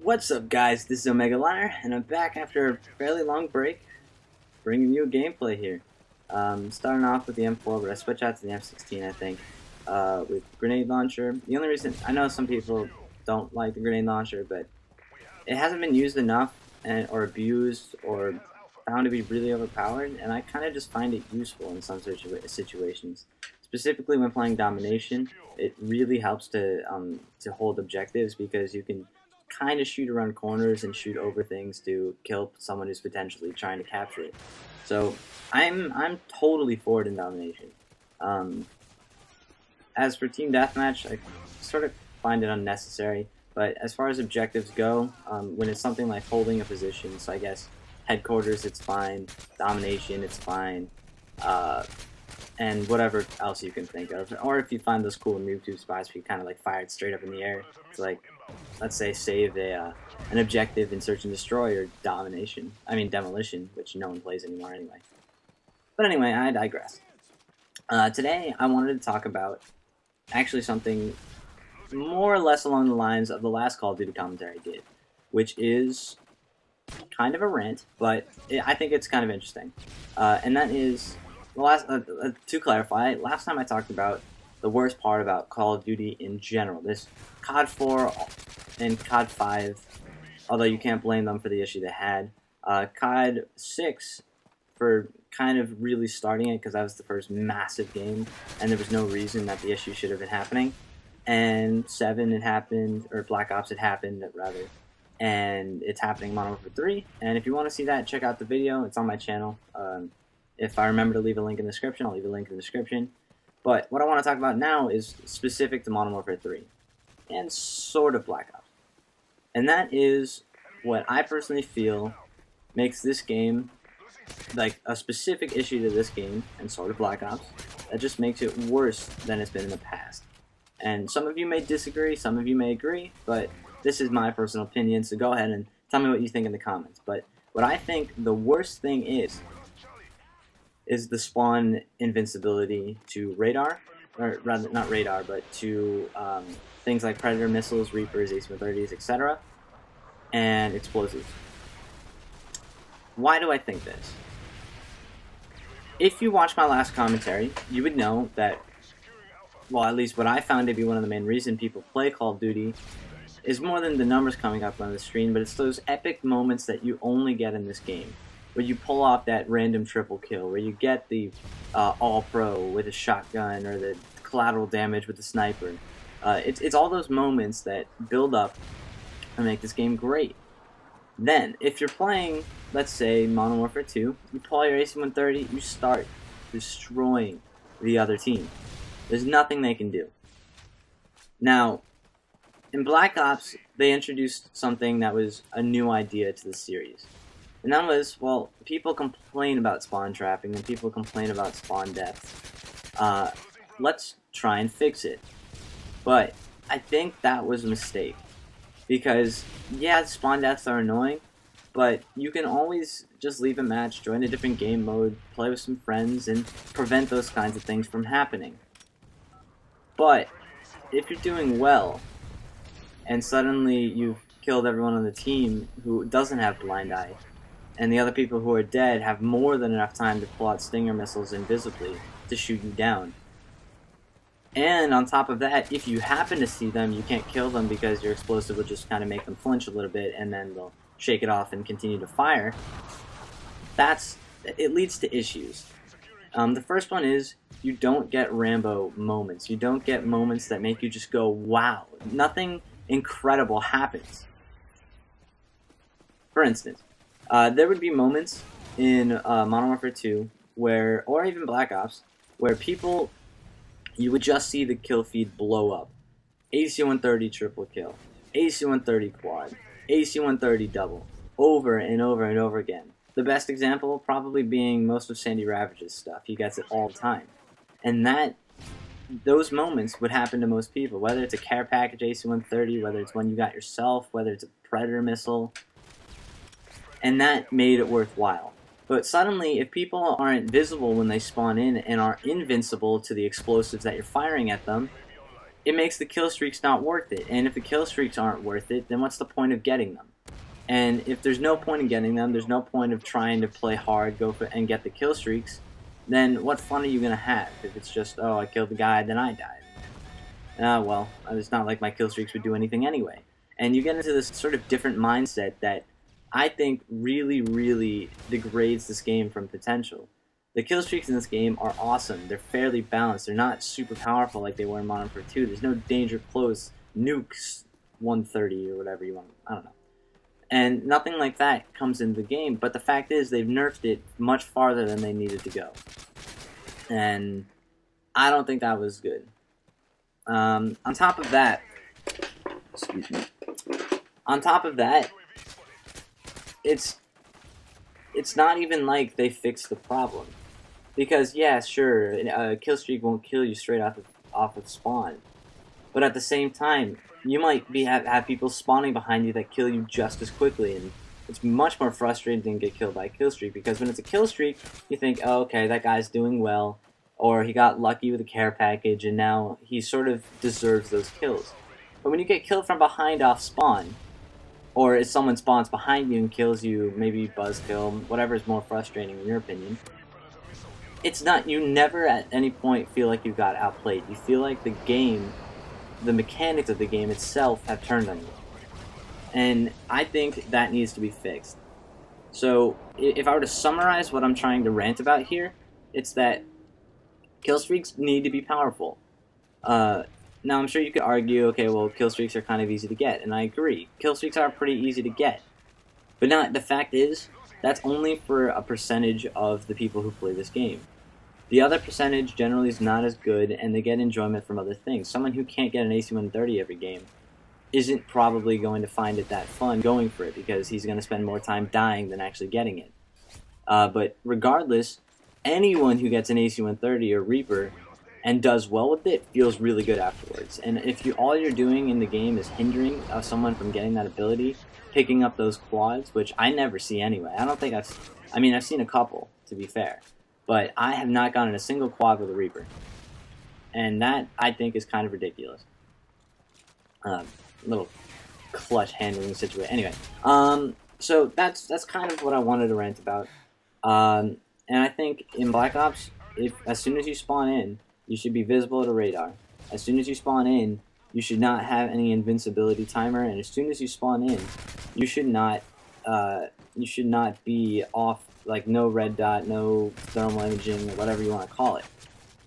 What's up, guys? This is MW3, and I'm back after a fairly long break, bringing you a gameplay here. Starting off with the M4, but I switch out to the M16, I think, with grenade launcher. The only reason, I know some people don't like the grenade launcher, but it hasn't been used enough or abused or found to be really overpowered, and I kind of just find it useful in some situations. Specifically when playing domination, it really helps to hold objectives because you can kind of shoot around corners and shoot over things to kill someone who's potentially trying to capture it. So I'm totally for it in domination. As for team deathmatch, I sort of find it unnecessary. But as far as objectives go, when it's something like holding a position, so I guess headquarters, it's fine. Domination, it's fine. And whatever else you can think of. Or if you find those cool noob tube spots where you kind of like fire it straight up in the air. It's like, let's say, save an objective in search and destroy or demolition, which no one plays anymore anyway. But anyway, I digress. Today, I wanted to talk about actually something more or less along the lines of the last Call of Duty commentary I did, which is kind of a rant, but I think it's kind of interesting. And that is, to clarify, last time I talked about the worst part about Call of Duty in general. This COD 4 and COD 5, although you can't blame them for the issue they had. COD 6 for kind of really starting it because that was the first massive game and there was no reason that the issue should have been happening. And 7 it happened, or Black Ops it happened rather, and it's happening in Modern Warfare 3. And if you want to see that, check out the video. It's on my channel. If I remember to leave a link in the description, I'll leave a link in the description. But what I want to talk about now is specific to Modern Warfare 3 and sort of Black Ops. And that is what I personally feel makes this game, like a specific issue to this game and sort of Black Ops, that just makes it worse than it's been in the past. And some of you may disagree, some of you may agree, but this is my personal opinion, so go ahead and tell me what you think in the comments. But what I think the worst thing is the spawn invincibility to radar, or rather not radar, but to things like Predator missiles, Reapers, AC-130s, etc., and explosives. Why do I think this? If you watched my last commentary, you would know that, well, at least what I found to be one of the main reasons people play Call of Duty is more than the numbers coming up on the screen, but it's those epic moments that you only get in this game, where you pull off that random triple kill, where you get the all-pro with a shotgun or the collateral damage with the sniper. It's all those moments that build up and make this game great. Then, if you're playing, let's say, Modern Warfare 2, you pull out your AC-130, you start destroying the other team. There's nothing they can do. Now, in Black Ops, they introduced something that was a new idea to the series. And that was, well, people complain about spawn trapping and people complain about spawn deaths. Let's try and fix it. But I think that was a mistake. Because, yeah, spawn deaths are annoying, but you can always just leave a match, join a different game mode, play with some friends, and prevent those kinds of things from happening. But if you're doing well, and suddenly you've killed everyone on the team who doesn't have blind eye, and the other people who are dead have more than enough time to pull out stinger missiles invisibly to shoot you down. And on top of that, if you happen to see them, you can't kill them because your explosive will just kind of make them flinch a little bit and then they'll shake it off and continue to fire. It leads to issues. The first one is you don't get Rambo moments. You don't get moments that make you just go, wow. Nothing incredible happens. For instance, there would be moments in Modern Warfare 2 where, or even Black Ops, where you would just see the kill feed blow up. AC-130 triple kill, AC-130 quad, AC-130 double, over and over and over again. The best example probably being most of Sandy Ravage's stuff. He gets it all the time. And those moments would happen to most people, whether it's a care package AC-130, whether it's one you got yourself, whether it's a Predator missile, and that made it worthwhile. But suddenly, if people aren't visible when they spawn in and are invincible to the explosives that you're firing at them, it makes the kill streaks not worth it. And if the kill streaks aren't worth it, then what's the point of getting them? And if there's no point in getting them, there's no point of trying to play hard, go for and get the kill streaks, then what fun are you gonna have if it's just, oh, I killed the guy, then I died? Well, it's not like my kill streaks would do anything anyway. And you get into this sort of different mindset that I think really, really degrades this game from potential. The kill streaks in this game are awesome. They're fairly balanced. They're not super powerful like they were in Modern Warfare 2. There's no danger close, nukes 130 or whatever you want. I don't know. And nothing like that comes into the game, but the fact is they've nerfed it much farther than they needed to go. And I don't think that was good. On top of that, excuse me. On top of that, it's not even like they fixed the problem. Because, yeah, sure, a kill streak won't kill you straight off of spawn. But at the same time, you might have people spawning behind you that kill you just as quickly, and it's much more frustrating than get killed by a kill streak, because when it's a kill streak, you think, oh, okay, that guy's doing well, or he got lucky with a care package, and now he sort of deserves those kills. But when you get killed from behind off spawn, or if someone spawns behind you and kills you, maybe buzzkill, whatever is more frustrating in your opinion, it's not, you never at any point feel like you got outplayed. You feel like the game, the mechanics of the game itself have turned on you. And I think that needs to be fixed. So, if I were to summarize what I'm trying to rant about here, it's that kill streaks need to be powerful. Now, I'm sure you could argue, okay, well, kill streaks are kind of easy to get, and I agree. Kill streaks are pretty easy to get. But the fact is, that's only for a percentage of the people who play this game. The other percentage generally is not as good, and they get enjoyment from other things. Someone who can't get an AC-130 every game isn't probably going to find it that fun going for it, because he's going to spend more time dying than actually getting it. But regardless, anyone who gets an AC-130 or Reaper and does well with it feels really good afterwards. And if all you're doing in the game is hindering someone from getting that ability, picking up those quads, which I never see anyway. I don't think I've seen a couple, to be fair. But I have not gotten a single quad with a Reaper. And that, I think, is kind of ridiculous. Little clutch handling situation. Anyway, so that's kind of what I wanted to rant about. And I think in Black Ops, as soon as you spawn in, you should be visible at a radar. As soon as you spawn in, you should not have any invincibility timer, and as soon as you spawn in, you should not be off, like no red dot, no thermal imaging, or whatever you want to call it.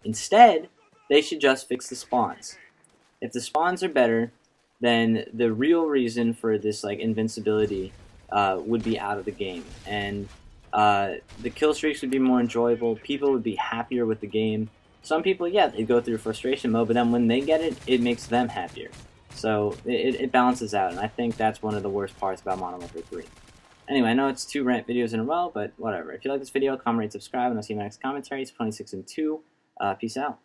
Instead, they should just fix the spawns. If the spawns are better, then the real reason for this like invincibility would be out of the game, and the kill streaks would be more enjoyable. People would be happier with the game. Some people, yeah, they go through frustration mode, but then when they get it, it makes them happier. So it balances out, and I think that's one of the worst parts about Modern Warfare 3. Anyway, I know it's 2 rant videos in a row, but whatever. If you like this video, comment, rate, subscribe, and I'll see you in my next commentary. It's 26 and 2. Peace out.